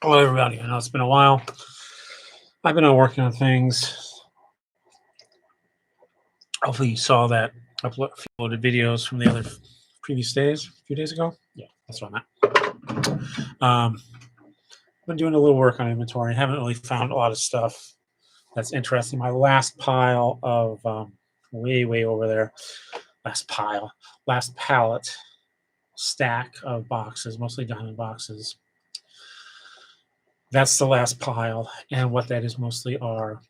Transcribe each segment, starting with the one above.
Hello, everybody. I know it's been a while. I've been working on things. Hopefully, you saw that uploaded videos from the other previous days, a few days ago. Yeah, that's what I'm at. Been doing a little work on inventory. Haven't really found a lot of stuff that's interesting. My last pile of way over there. Last pallet stack of boxes, mostly diamond boxes. That's the last pile, and what that is mostly are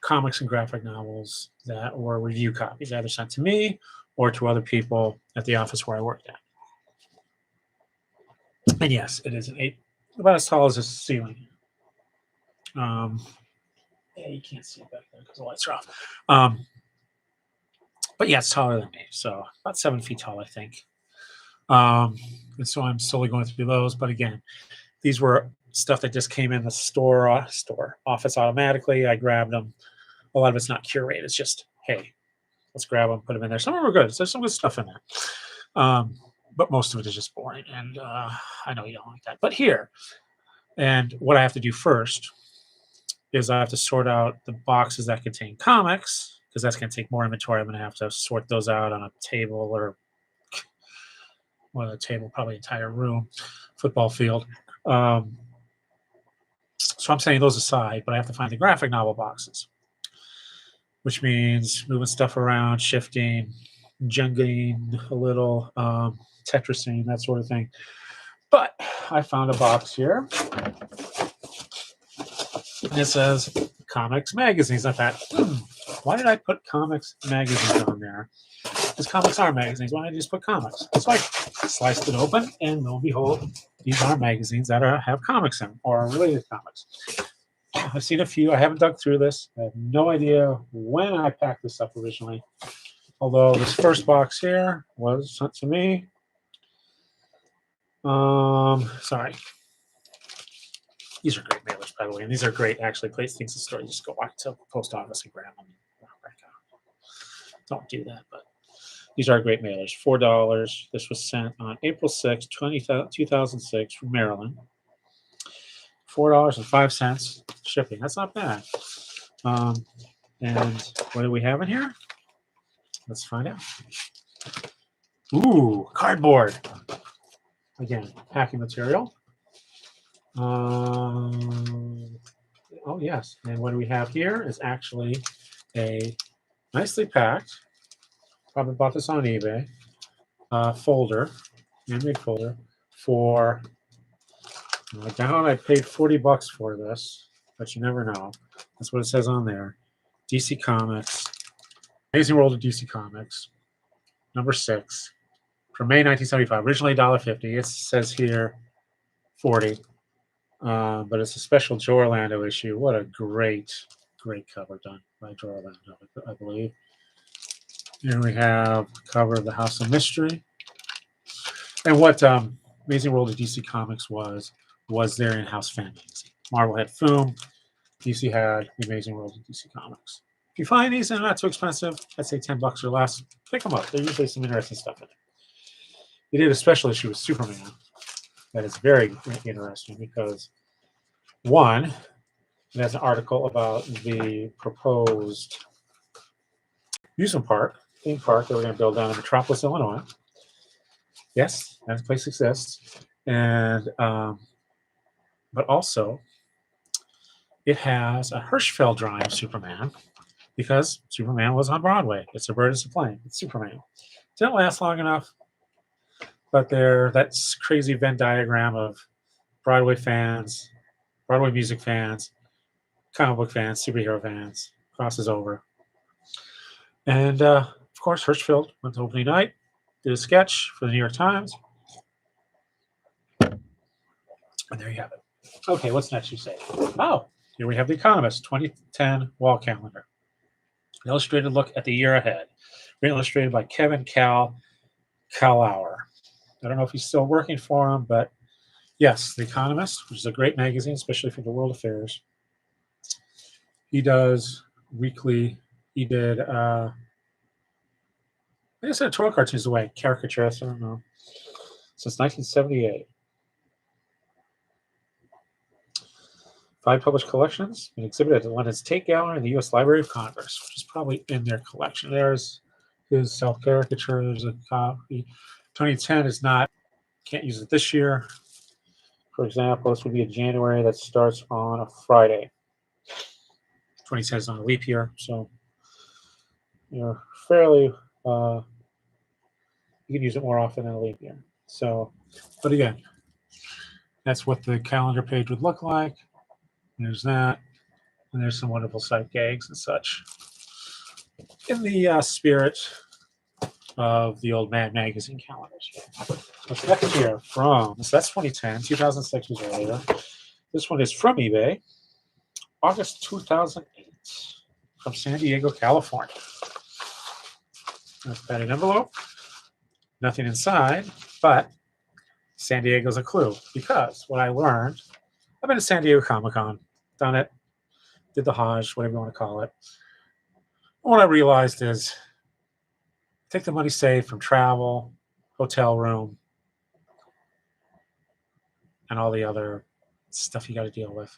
comics and graphic novels that were review copies, either sent to me or to other people at the office where I worked at. And yes, it is about as tall as this ceiling. Yeah, you can't see it back there because the lights are off. But yeah, it's taller than me, so about 7 feet tall, I think. And so I'm slowly going through those. But again, these were stuff that just came in the store office automatically. I grabbed them. A lot of it's not curated. It's just, hey, let's grab them, put them in there. Some of them are good. So there's some good stuff in there. But most of it is just boring. And I know you don't like that. But here, and what I have to do first is I have to sort out the boxes that contain comics, because that's going to take more inventory. I'm going to have to sort those out on a table or a table, probably entire room, football field. So I'm setting those aside, but I have to find the graphic novel boxes, which means moving stuff around, shifting, jungling a little, Tetrising, that sort of thing. But I found a box here, and it says comics magazines. I thought, why did I put comics magazines on there? Because comics are magazines. Why did I just put comics? So I sliced it open, and lo and behold, these are magazines that have comics in them, or related comics. I've seen a few. I haven't dug through this. I have no idea when I packed this up originally. Although this first box here was sent to me. Sorry. These are great mailers, by the way. And these are great, actually, place things in the store. You just go back to the post office and grab them. Don't do that, but these are great mailers. $4. This was sent on April 6, 2006 from Maryland. $4.05 shipping. That's not bad. And what do we have in here? Let's find out. Ooh, cardboard. Again, packing material. Oh, yes. And what do we have here is actually a nicely packed, probably bought this on eBay, folder, handmade folder for, down I paid $40 for this, but you never know. That's what it says on there. DC Comics, Amazing World of DC Comics, number 6, from May 1975. Originally $1.50. It says here $40. But it's a special Joe Orlando issue. What a great cover done by Joe Orlando, I believe. Here we have the cover of the House of Mystery. And what Amazing World of DC Comics was their in-house fan magazine. Marvel had Foom. DC had the Amazing World of DC Comics. If you find these and they're not too expensive, I'd say $10 or less, pick them up. There's usually some interesting stuff in it. They did a special issue with Superman that is very interesting because, one, it has an article about the proposed amusement park, theme park that we're going to build down in Metropolis, Illinois. Yes, that place exists. And but also, it has a Hirschfeld drawing of Superman because Superman was on Broadway. It's a bird, it's a plane. It's Superman. Didn't last long enough, but that's crazy Venn diagram of Broadway fans, Broadway music fans, comic book fans, superhero fans, crosses over. And of course, Hirschfeld went to opening night, did a sketch for the New York Times. And there you have it. Okay, what's next, you say? Oh, here we have the Economist 2010 wall calendar. An illustrated look at the year ahead. Illustrated by Kevin Callauer. I don't know if he's still working for him, but yes, The Economist, which is a great magazine, especially for the world affairs. He does weekly. He did, I guess editorial cartoons the way, caricaturists, I don't know, since 1978. 5 published collections and exhibited at the London's Tate Gallery and the U.S. Library of Congress, which is probably in their collection. There's his self-caricature. There's a copy. 2010 is not, can't use it this year. For example, this would be a January that starts on a Friday. 2010 is not a leap year, so you're fairly, you can use it more often than a leap year. So, but again, that's what the calendar page would look like. There's that, and there's some wonderful sight gags and such. In the spirit of the old Mad Magazine calendars. What's next here from, so that's 2010, 2006 was earlier. This one is from eBay, August 2008, from San Diego, California. That's padded envelope. Nothing inside, but San Diego's a clue because what I learned, I've been to San Diego Comic-Con, done it, did the Hajj, whatever you want to call it. What I realized is take the money saved from travel, hotel room, and all the other stuff you got to deal with.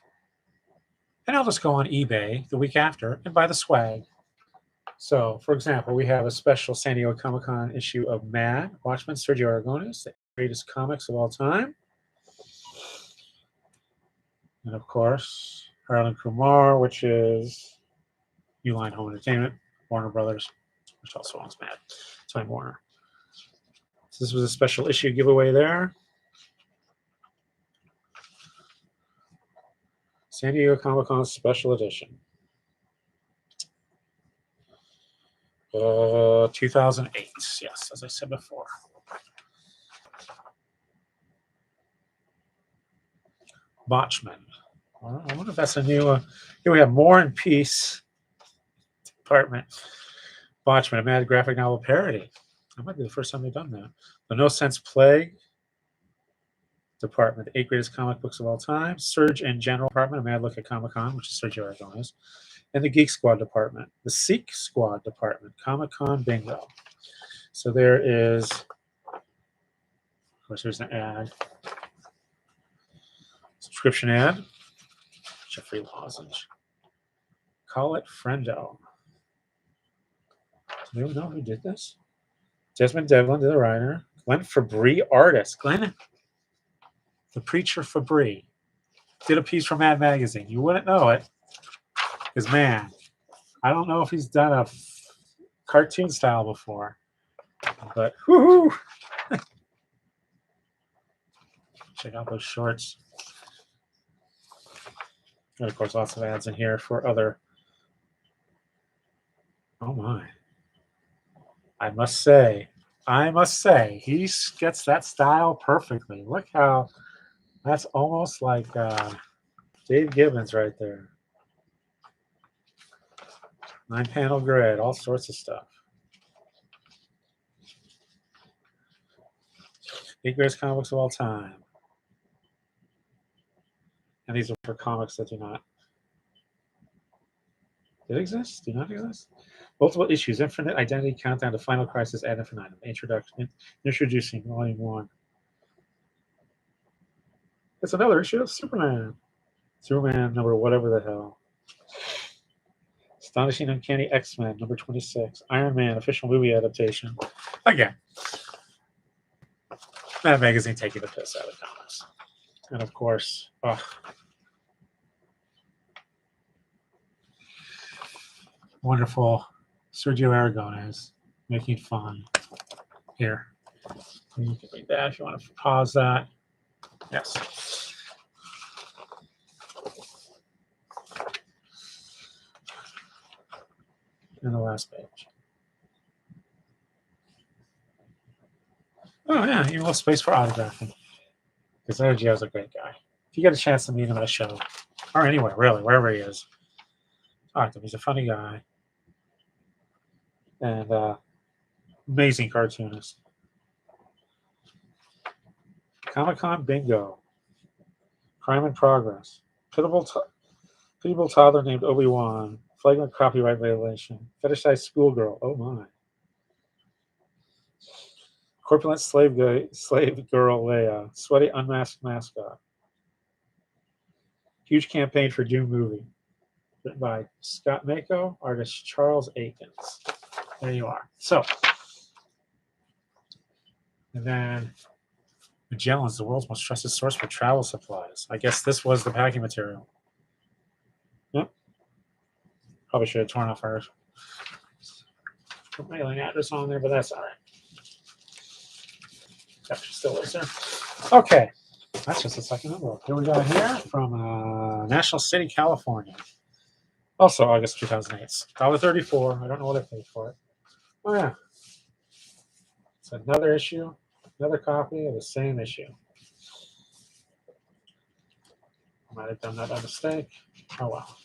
And I'll just go on eBay the week after and buy the swag. So, for example, we have a special San Diego Comic-Con issue of Mad, Watchmen, Sergio Aragonés, the greatest comics of all time. And, of course, Harlan Kumar, which is Uline Home Entertainment, Warner Brothers, which also owns Mad, Time Warner. So this was a special issue giveaway there. San Diego Comic-Con Special Edition. 2008, yes, as I said before. Watchmen. I wonder if that's a new. Here we have War and Peace Department. Watchmen, a mad graphic novel parody. That might be the first time they've done that. The No Sense Plague Department, the 8 greatest comic books of all time. Surge and General Department, a mad look at Comic-Con, which is Sergio Aragonés. And the Geek Squad Department, the Seek Squad Department, Comic-Con Bingo. So there is, of course, there's an ad. Subscription ad. Jeffrey Lozenge. Call it Friendo. Do you know who did this? Desmond Devlin, the writer. Glenn Fabry, artist. Glenn, the preacher Fabry, did a piece for Mad Magazine. You wouldn't know it. Because, man, I don't know if he's done a cartoon style before. But, whoo-hoo! Check out those shorts. And, of course, lots of ads in here for other. Oh, my. I must say, he gets that style perfectly. Look how that's almost like Dave Gibbons right there. 9-panel grid, all sorts of stuff. 8 greatest comics of all time. And these are for comics that do not. Did exist? Do not exist? Multiple issues, Infinite Identity, Countdown to Final Crisis, Ad Infinitum. Introducing Volume 1. It's another issue of Superman. Superman number whatever the hell. Astonishing Uncanny X-Men number 26. Iron Man official movie adaptation. Again, Mad Magazine taking the piss out of comics. And of course, wonderful Sergio Aragonés making fun. Here. You can read that if you want to pause that. Yes. And the last page. Oh, yeah, even a little space for autographing. Because Sergio's a great guy. If you get a chance to meet him at a show, or anywhere, really, wherever he is, talk to him. He's a funny guy. And amazing cartoonist. Comic-Con Bingo. Crime in Progress. Pitiable toddler named Obi-Wan. Flagrant copyright violation. Fetishized schoolgirl. Oh, my. Corpulent slave girl Leia. Sweaty unmasked mascot. Huge campaign for Doom movie. Written by Scott Mako, artist Charles Akins. There you are. So, and then Magellan's the world's most trusted source for travel supplies. I guess this was the packing material. Yep. Probably should have torn off our mailing address on there, but that's all right. That still is there. Okay. That's just a second envelope. Here we got here from National City, California. Also August 2008. $1.34. I don't know what I paid for it. Oh, yeah. It's another issue, another copy of the same issue. I might have done that by mistake. Oh, well.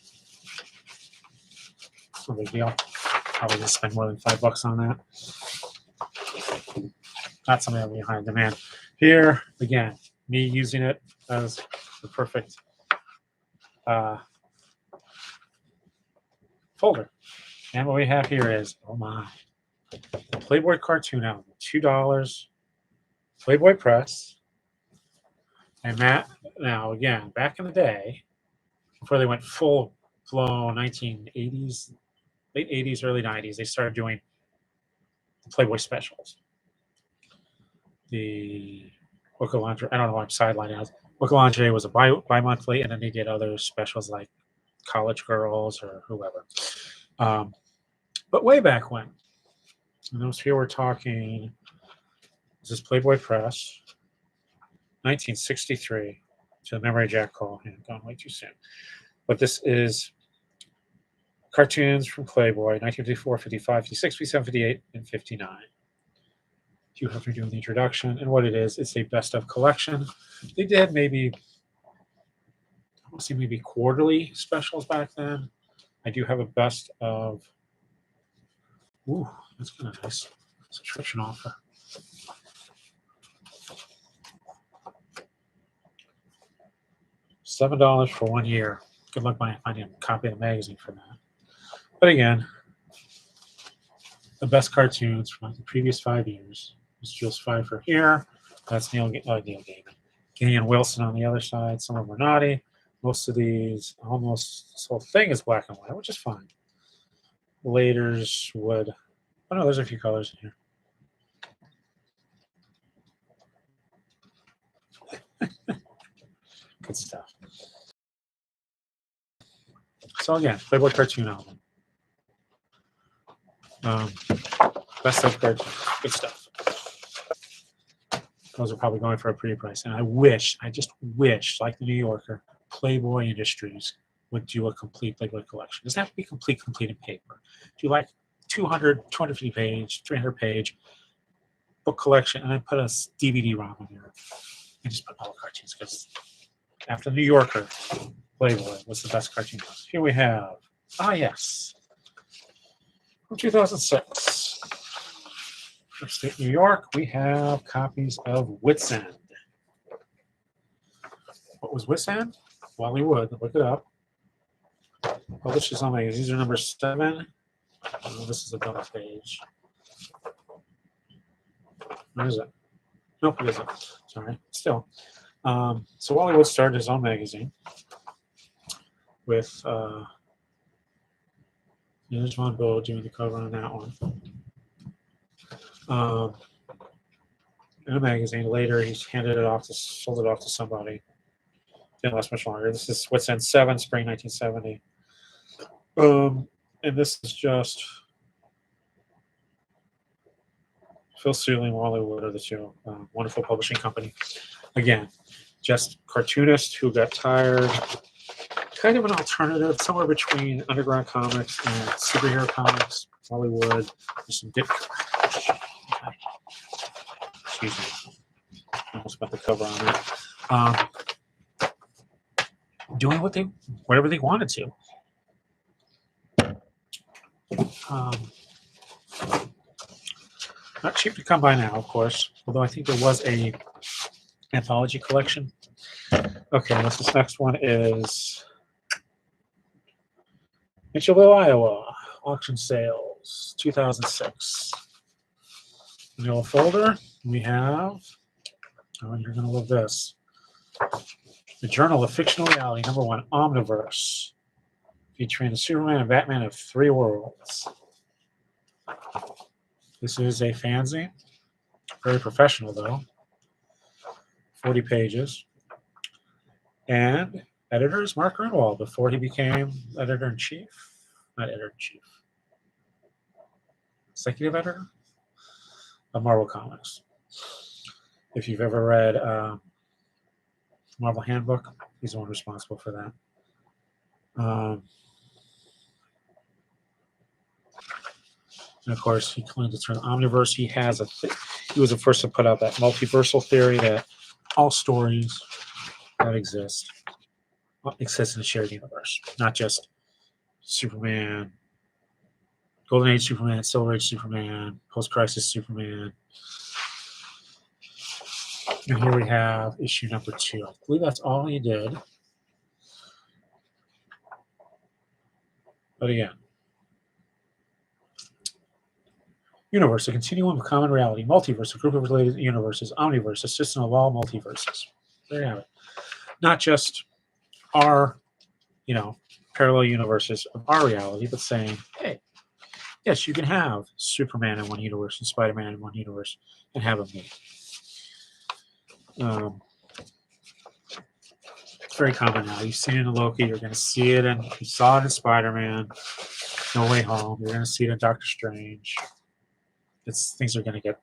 No big deal. Probably just spend more than $5 on that. Not something that will be high in demand. Here, again, me using it as the perfect folder. And what we have here is, oh my, the Playboy Cartoon album, $2, Playboy Press. And that, now again, back in the day, before they went full blown 1980s, late 80s, early 90s, they started doing the Playboy specials. The Book of Lingerie, I don't know why I'm sidelining out. Book of Lingerie was a bi-monthly, and then they did other specials like College Girls or whoever. But way back when, and those here we're talking, this is Playboy Press, 1963, to the memory Jack Cole. Gone way too soon. But this is cartoons from Playboy, 1954, 55, 56, 57, 58, and 59. You have to do the introduction and what it is. It's a best of collection. They did maybe, I want to see maybe quarterly specials back then. I do have a best of. Ooh, that's kind of nice. Subscription offer. $7 for 1 year. Good luck finding a copy of the magazine for that. But again, the best cartoons from the previous 5 years. It's Jules Pfeiffer here. That's Neil Gaiman. Gideon Wilson on the other side. Some of them are naughty. Most of these, almost this whole thing is black and white, which is fine. Later's would. Oh no, there's a few colors in here. Good stuff. So again, Playboy Cartoon album. Best of cartoon. Good stuff. Those are probably going for a pretty price. And I just wish, like the New Yorker, Playboy Industries would do a complete Playboy collection. It doesn't have to be complete in paper. Do like 200, 250 page, 300 page book collection, and then put a DVD-ROM in there. And just put all the cartoons, because after the New Yorker, Playboy was the best cartoon house. Here we have, yes, from 2006. Upstate New York, we have copies of Wits End. What was Wits End? Wally Wood, look it up. Published on magazine. These are number 7. Oh, this is a double page. Where is it? Nope, it isn't. Sorry. Still. So Wally Wood started his own magazine with there's Von Bo doing the cover on that one. In a magazine. Later, he's sold it off to somebody. Didn't last much longer. This is Wits End 7, spring 1970. And this is just Phil Seuling, Wally Wood are the two. Wonderful publishing company. Again, just cartoonists who got tired. Kind of an alternative, somewhere between underground comics and superhero comics. Wally Wood. There's some dip. Excuse me. I almost got the cover on it. Doing whatever they wanted to. Not cheap to come by now, of course. Although I think there was a anthology collection. Okay, this next one is Mitchellville, Iowa. Auction sales, 2006. In the old folder, we have. Oh, you're going to love this. The Journal of Fictional Reality, #1, Omniverse, featuring the Superman and Batman of 3 worlds. This is a fanzine. Very professional, though. 40 pages. And editor is Mark Grunwald before he became editor-in-chief. Not editor-in-chief. Executive editor of Marvel Comics. If you've ever read Marvel Handbook, he's the one responsible for that. And of course, he coined the term omniverse. He was the first to put out that multiversal theory that all stories that exist in a shared universe, not just Superman, Golden Age Superman, Silver Age Superman, Post-Crisis Superman. And here we have issue #2. I believe that's all he did. But again, universe, a continuum of common reality. Multiverse, a group of related universes. Omniverse, a system of all multiverses. There you have it. Not just our, parallel universes of our reality, but saying, hey, yes, you can have Superman in one universe and Spider-Man in one universe and have them meet. It's very common now. You've seen it in Loki. You're going to see it, and you saw it in Spider-Man, No Way Home. You're going to see it in Doctor Strange. Things are going to get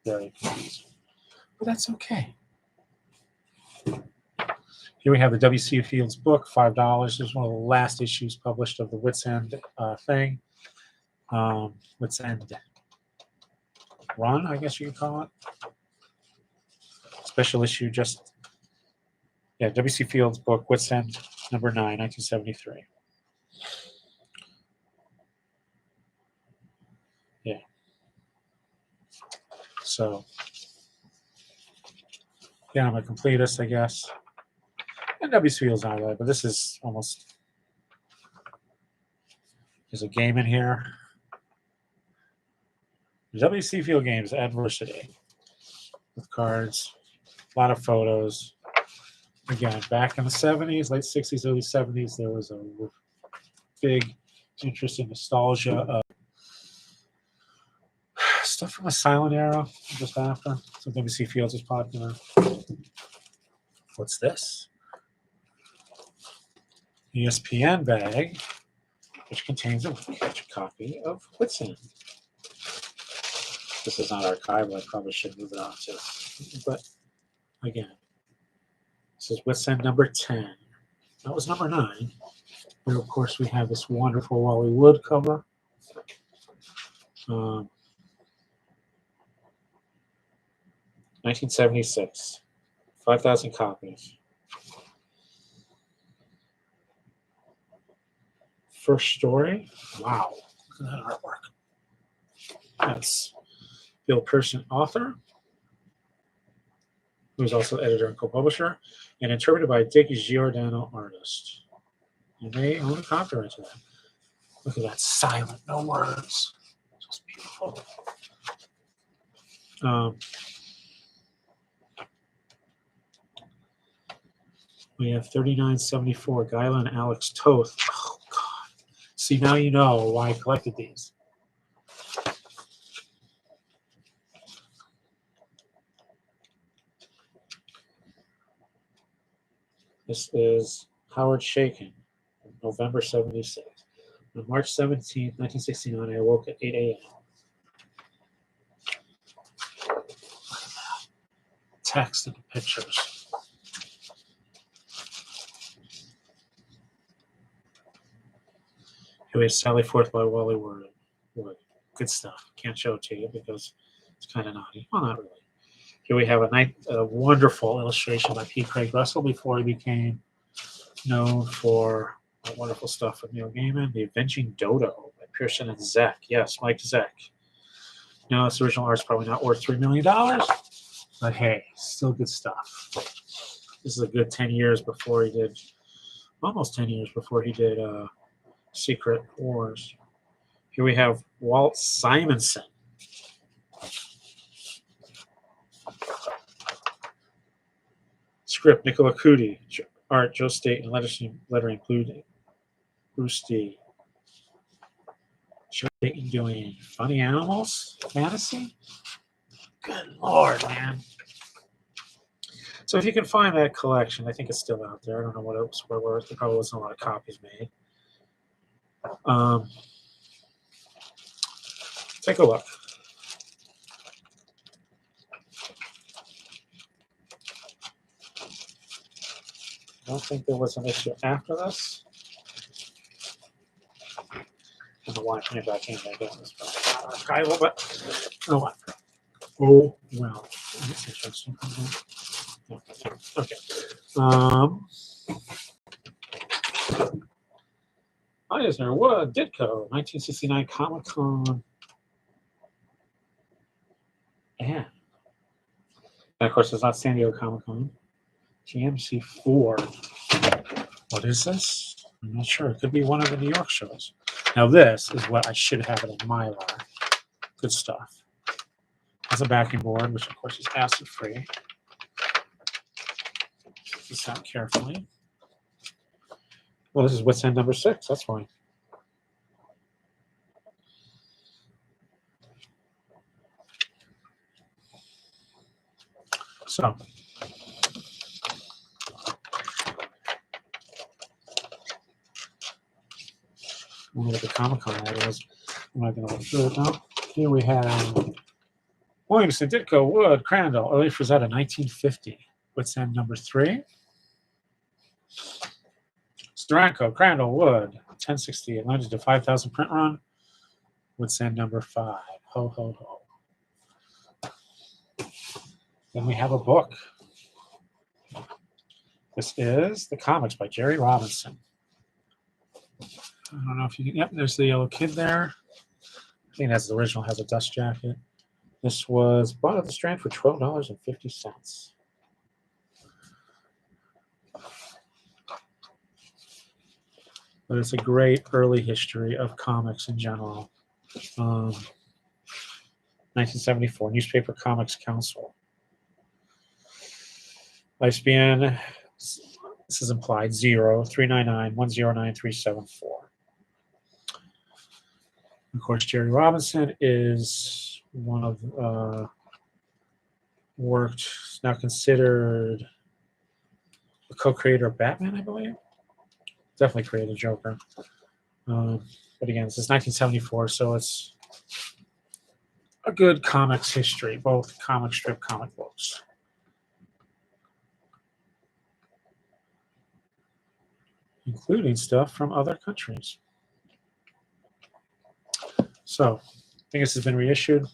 very confusing, but that's okay. Here we have the W.C. Fields book, $5. This is one of the last issues published of the Wits End thing. Wits End run, I guess you could call it. Special issue, W.C. Fields book, Wits End, #9, 1973. Yeah. So, yeah, I'm a completist, I guess. And W.C. Fields not really, but this is almost. There's a game in here. W.C. Field Games Adversity with cards, a lot of photos. Again, back in the 70s, late 60s, early 70s, there was a big interest in nostalgia of stuff from a silent era just after. So W.C. Fields was popular. What's this? ESPN bag, which contains a copy of Wits End. This is not archival. I probably should move it on to. But again, this is Wits End #10. That was #9. And of course, we have this wonderful Wally Wood cover. 1976. 5,000 copies. First story. Wow. Look at that artwork. That's Bill Pearson, author, who is also editor and co-publisher, and interpreted by Dick Giordano, artist. And they own a copyright to that. Look at that, silent, no words. Just beautiful. We have 3974, Guyla and Alex Toth. Oh, God. See, now you know why I collected these. This is Howard Shakin, November 76. On March 17th, 1969, I awoke at 8 a.m. Text and pictures. Here we have Sally Forth by Wally Wood. Good stuff. Can't show it to you because it's kind of naughty. Well, not really. Here we have a wonderful illustration by P. Craig Russell before he became known for wonderful stuff with Neil Gaiman. The Avenging Dodo by Pearson and Zeck. Yes, Mike Zeck. No, this original art's probably not worth $3 million, but hey, still good stuff. This is a good 10 years before he did, almost 10 years before he did Secret Wars. Here we have Walt Simonson. Script, Nicola Cudi. Art, Joe State, and lettering include Bruce D. Joe State doing funny animals fantasy. Good Lord, man. So if you can find that collection, I think it's still out there. I don't know what it was worth. There probably wasn't a lot of copies made. Take a look. I don't think there was an issue after this. I don't know why I came back in. I guess it's probably a little bit. Oh, what? Oh, well. That's interesting. Okay. Eisner Wood, Ditko, 1969 Comic Con. And of course, it's not San Diego Comic Con. GMC 4. What is this? I'm not sure. It could be one of the New York shows. Now, this is what I should have it in my lab. Good stuff. Has a backing board, which of course is acid free. Check this out carefully. Well, this is Wits End number 6. That's fine. So, we'll look at the Comic Con address. I'm not going to look through it now. Here we have Williamson, Ditko, Wood, Crandall, early Frazetta, 1950. Wits End number 3. Steranko, Crandall, Wood, 1060, limited to 5,000 print run. Wits End number 5. Ho, ho, ho. Then we have a book. This is The Comics by Jerry Robinson. I don't know if you can, yep, there's the yellow kid there. I think that's the original, has a dust jacket. This was bought at the Strand for $12.50. But it's a great early history of comics in general. 1974, Newspaper Comics Council. ISBN, this is implied, 0-399-109-374. Of course, Jerry Robinson is one of now considered a co-creator of Batman, I believe. Definitely created Joker. But again, this is 1974, so it's a good comics history, both comic strip, comic books. Including stuff from other countries. So, I think this has been reissued.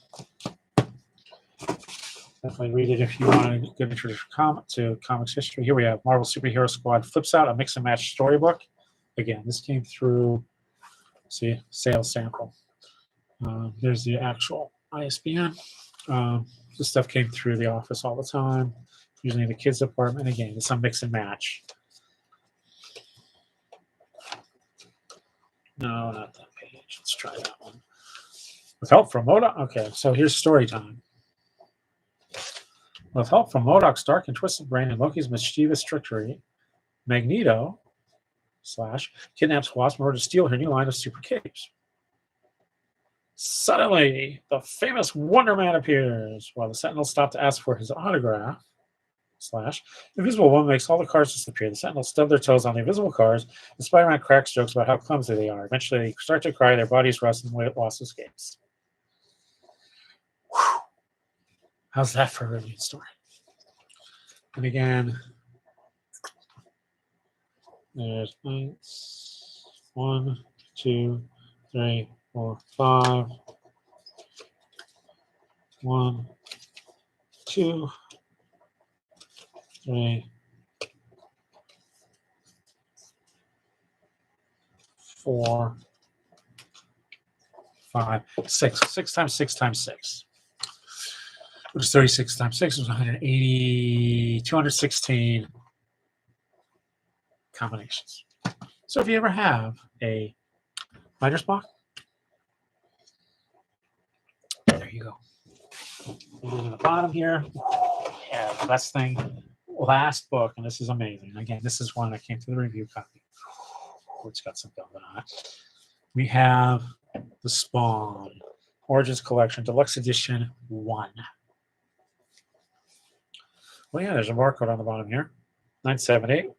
Definitely read it if you want a good introduction to comics history. Here we have Marvel Superhero Squad Flips Out, a mix and match storybook. Again, this came through, see, sales sample. There's the actual ISBN. This stuff came through the office all the time, usually in the kids' department. Again, it's a mix and match. No, not that page. Let's try that one. With help from MODOK. Okay, so here's story time. With help from MODOK's dark and twisted brain and Loki's mischievous trickery, Magneto / kidnaps Wasp in order to steal her new line of super capes. Suddenly, the famous Wonder Man appears while the Sentinels stop to ask for his autograph. / Invisible Woman makes all the cars disappear. The Sentinels stub their toes on the invisible cars, and Spider-Man cracks jokes about how clumsy they are. Eventually, they start to cry, their bodies rust, and Wasp escapes. Whew. How's that for a review story? And again, there's 1, 2, 3, 4, 5. 1, 2, 3, 4, 5, 6. 6 times 6 times 6. Which is 36 times 6 is 180, 216 combinations. So if you ever have a writer's block, there you go. And on the bottom here, yeah, the best thing, last book, and this is amazing. Again, this is one that came to the review copy. Oh, it's got some velvet on it. We have the Spawn Origins Collection Deluxe Edition 1. Well, yeah, there's a barcode on the bottom here. 978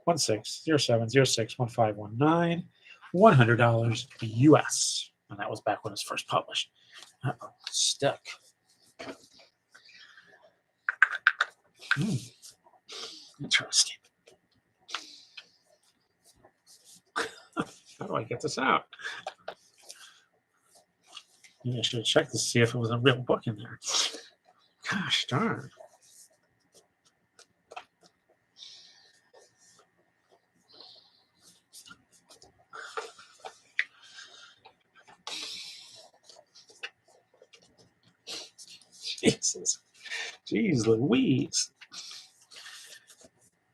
160706 1519. $100 US. And that was back when it was first published. Uh-oh, stuck. Interesting. How do I get this out? Maybe I should have checked to see if it was a real book in there. Gosh darn. Jesus. Jeez Louise.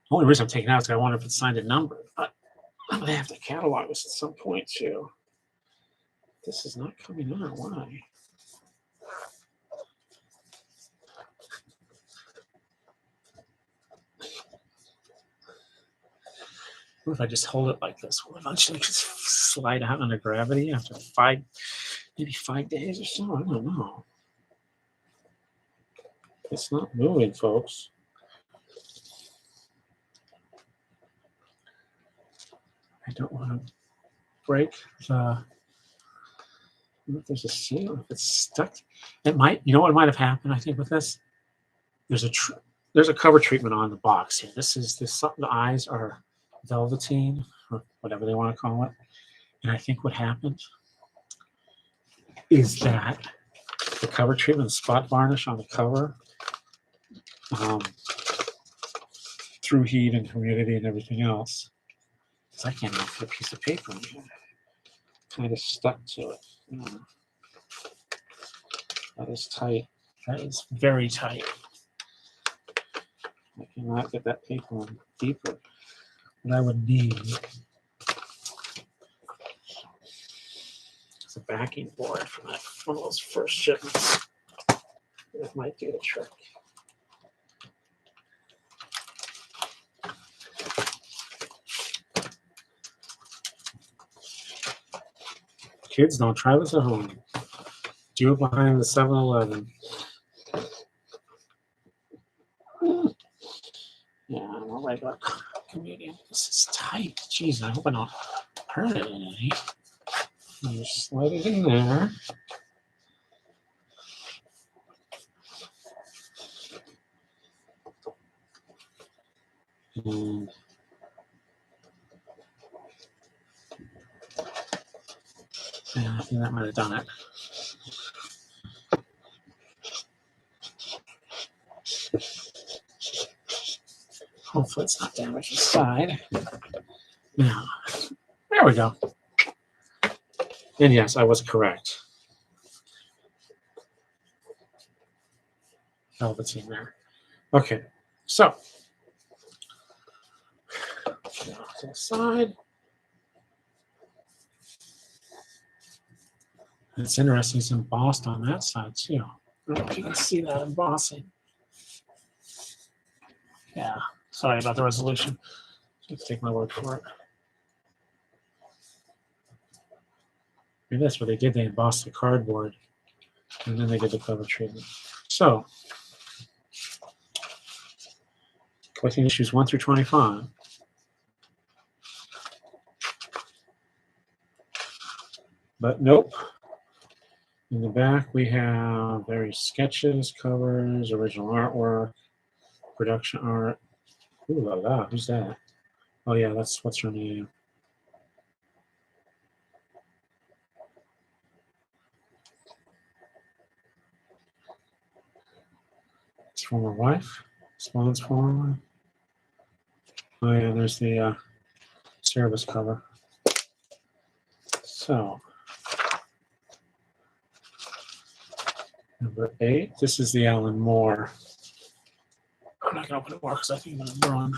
The only reason I'm taking it out is I wonder if it's signed and numbered. But I'm going to have to catalog this at some point, too. This is not coming out. Why? What if I just hold it like this? Will it eventually just slide out under gravity after maybe 5 days or so? I don't know. It's not moving, folks. I don't want to break the. I don't know if there's a seal. If it's stuck, it might. You know what might have happened? I think with this, there's a cover treatment on the box here. This. The eyes are velveteen or whatever they want to call it. And I think what happened is that the cover treatment, the spot varnish on the cover, through heat and humidity and everything else. I can't even put a piece of paper in here. Kind of stuck to it. That is tight. That is very tight. I cannot get that paper on deeper. What I would need is a backing board from one of those first shipments. That might do the trick. Kids, don't try this at home. Do it behind the 7-Eleven. Yeah, I'm a regular comedian. This is tight. Jeez, I hope I don't hurt it any. You slide it in there. And yeah, I think that might have done it. Hopefully it's not damaged inside. Now, there we go. And yes, I was correct. Velveteen there. Okay, so to the side. It's interesting, it's embossed on that side too. I don't know if you can see that embossing. Yeah, sorry about the resolution. Let's take my word for it. Maybe that's what they did. They embossed the cardboard and then they did the cover treatment. So, collecting issues 1 through 25. But nope. In the back, we have various sketches, covers, original artwork, production art. Ooh la la, who's that? Oh yeah, that's what's her name. His former wife, Spawn's former wife. Oh yeah, there's the service cover. So, number 8, this is the Alan Moore. I'm not going to open it more because I think I'm going to run.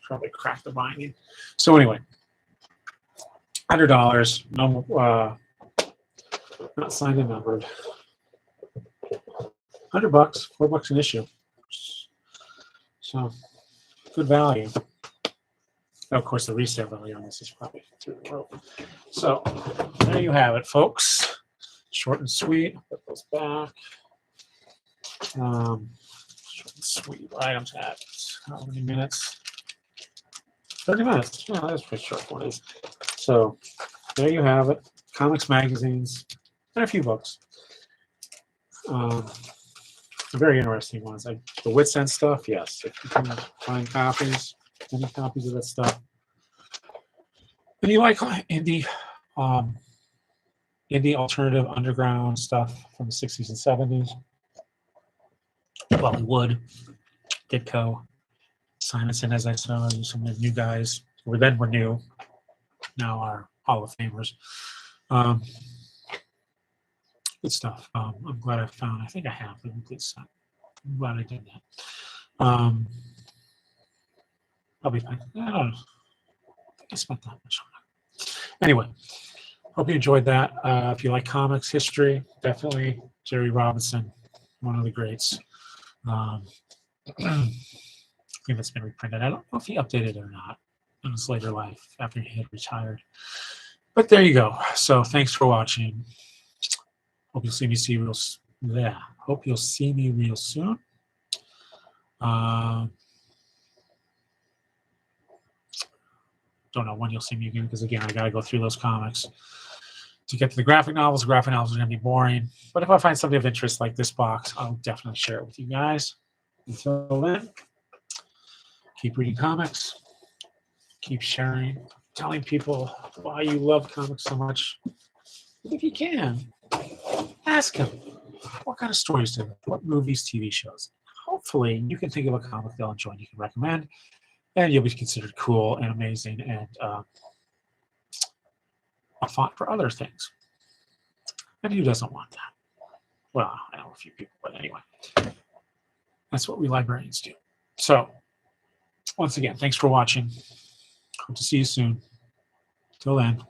Probably crack the binding. So anyway, $100. No, not signed and numbered. $100, $4 an issue. So good value. Of course, the resale value on this is probably through the roof. So there you have it, folks. Short and sweet. Put those back. Short and sweet. Items at how many minutes? 30 minutes. Yeah, that's pretty short for it. So there you have it. Comics, magazines, and a few books. Very interesting ones. Like the Wits End stuff, yes. If you can find copies, any copies of that stuff. And you like indie alternative underground stuff from the 60s and 70s. Wood, Ditko, Simonson, as I saw, some of the new guys who then were new, now are Hall of Famers. Good stuff. I'm glad I found. I think I have the complete set. I'm glad I did that. I'll be fine. I don't know. I spent that much on it. Anyway, hope you enjoyed that. If you like comics history, definitely Jerry Robinson, one of the greats. I think it's been reprinted. I don't know if he updated it or not in his later life after he had retired. But there you go. So thanks for watching. Hope you'll see me Hope you'll see me real soon. Don't know when you'll see me again because again I got to go through those comics to get to the graphic novels. The graphic novels are going to be boring, but if I find something of interest like this box, I'll definitely share it with you guys. Until then, keep reading comics, keep sharing, telling people why you love comics so much. If you can, ask them what kind of stories do they, what movies, TV shows. Hopefully, you can think of a comic they'll enjoy and you can recommend, and you'll be considered cool and amazing and a font for other things. And who doesn't want that? Well, I know a few people, but anyway, that's what we librarians do. So, once again, thanks for watching. Hope to see you soon. Till then.